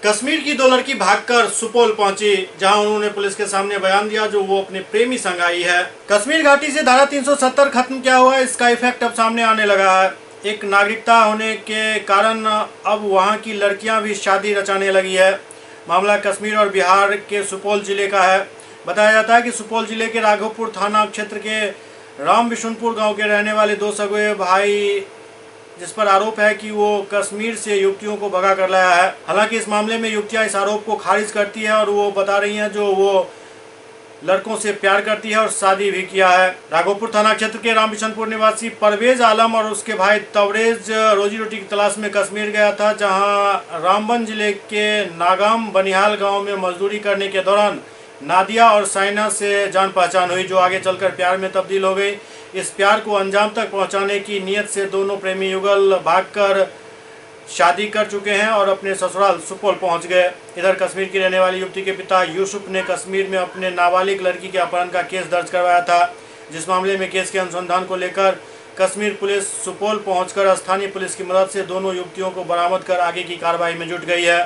कश्मीर की दो लड़की भागकर सुपौल पहुंची, जहां उन्होंने पुलिस के सामने बयान दिया जो वो अपने प्रेमी संग आई है। कश्मीर घाटी से धारा 370 खत्म क्या हुआ, इसका इफेक्ट अब सामने आने लगा है। एक नागरिकता होने के कारण अब वहां की लड़कियां भी शादी रचाने लगी है। मामला कश्मीर और बिहार के सुपौल जिले का है। बताया जाता है कि सुपौल जिले के राघोपुर थाना क्षेत्र के राम बिशुनपुर गाँव के रहने वाले दो सगे भाई, जिस पर आरोप है कि वो कश्मीर से युवतियों को भगा कर लाया है। हालांकि इस मामले में युवतियां इस आरोप को खारिज करती है और वो बता रही हैं जो वो लड़कों से प्यार करती है और शादी भी किया है। राघोपुर थाना क्षेत्र के राम बिशनपुर निवासी परवेज आलम और उसके भाई तवरेज रोजी रोटी की तलाश में कश्मीर गया था, जहां रामबन जिले के नागाम बनिहाल गाँव में मजदूरी करने के दौरान नादिया और साइना से जान पहचान हुई, जो आगे चलकर प्यार में तब्दील हो गई। इस प्यार को अंजाम तक पहुंचाने की नीयत से दोनों प्रेमी युगल भागकर शादी कर चुके हैं और अपने ससुराल सुपौल पहुंच गए। इधर कश्मीर की रहने वाली युवती के पिता यूसुफ ने कश्मीर में अपने नाबालिग लड़की के अपहरण का केस दर्ज करवाया था, जिस मामले में केस के अनुसंधान को लेकर कश्मीर पुलिस सुपौल पहुंचकर स्थानीय पुलिस की मदद से दोनों युवतियों को बरामद कर आगे की कार्रवाई में जुट गई है।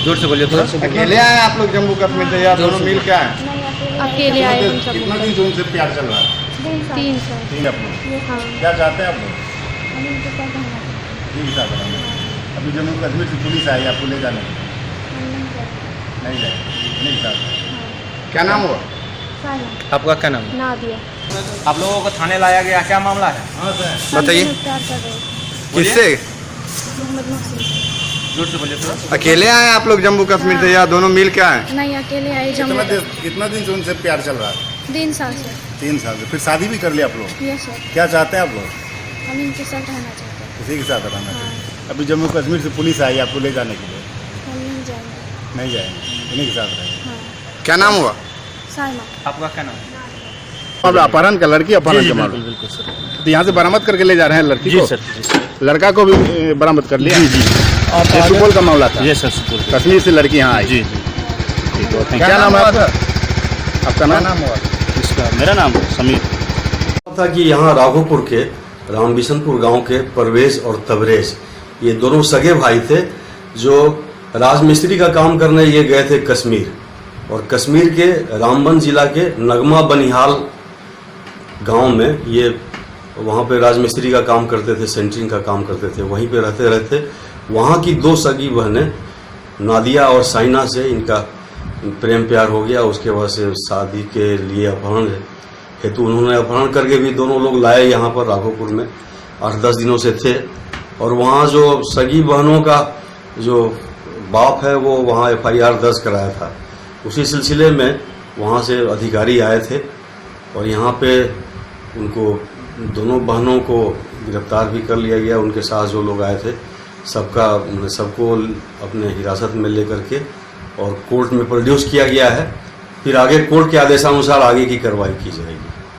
जोर से बोलिए थोड़ा। अकेले आए आप लोग जम्मू कश्मीर से या दोनों मिल के आए? अकेले आए हम सब। कितना दिन से उनसे प्यार चल रहा है? 3 साल। तीन आप लोग हाँ। क्या चाहते हैं आप लोग? हम ठीक साथ रहना। अभी जम्मू कश्मीर से पुलिस आई आपको ले जाने नहीं जाए नहीं साथ। क्या नाम हुआ आपका? क्या नाम है? नादिया। आप लोगों को थाने लाया गया, क्या मामला है? हाँ सर बताइए। प्यार कर रहे हैं। किससे? मोहम्मद मकसूद। जोर से बोलिए थोड़ा। अकेले आए आप लोग जम्मू कश्मीर से या दोनों मिल के आए? नहीं, अकेले आए जम्मू। कितना दिन से उनसे प्यार चल रहा है? 3 साल से। 3 साल से। फिर शादी भी कर लिया आप लोग? Yes sir. क्या चाहते हैं आप लोग? हम इनके साथ रहना चाहते हैं। किसी के साथ रहना हाँ। चाहिए। अभी जम्मू कश्मीर से पुलिस आई आपको ले जाने के लिए हम नहीं जाएंगे। नहीं जाएंगे, इन्हीं के साथ रहेंगे। हाँ। क्या नाम हुआ साइमा। आपका क्या नाम है? अपहरण का लड़की अपहरण का मामला। बिल्कुल सर। तो यहाँ से बरामद करके ले जा रहे हैं लड़की को? सर। लड़का को भी बरामद कर लिया? जी। और सुपौल का मामला था? जी सर, सुपौल। कश्मीर से लड़की यहाँ आई? जी। क्या नाम है आपका? आपका नाम हुआ? इसका मेरा नाम समीर था कि यहाँ राघोपुर के राम बिशनपुर गांव के परवेज और तवरेज, ये दोनों सगे भाई थे जो राजमिस्त्री का काम करने ये गए थे कश्मीर। और कश्मीर के रामबन जिला के नगमा बनिहाल गांव में ये वहाँ पे राजमिस्त्री का काम करते थे, सेंटरिंग का काम करते थे। वहीं पे रहते रहते वहाँ की 2 सगी बहनें नादिया और साइना से इनका प्रेम प्यार हो गया। उसके बाद से शादी के लिए अपहरण हेतु उन्होंने अपहरण करके भी दोनों लोग लाए यहाँ पर राघोपुर में। 8-10 दिनों से थे और वहाँ जो सगी बहनों का जो बाप है वो वहाँ FIR दर्ज कराया था। उसी सिलसिले में वहाँ से अधिकारी आए थे और यहाँ पे उनको दोनों बहनों को गिरफ्तार भी कर लिया गया। उनके साथ जो लोग आए थे सबको अपने हिरासत में लेकर के और कोर्ट में प्रोड्यूस किया गया है। फिर आगे कोर्ट के आदेशानुसार आगे की कार्रवाई की जाएगी।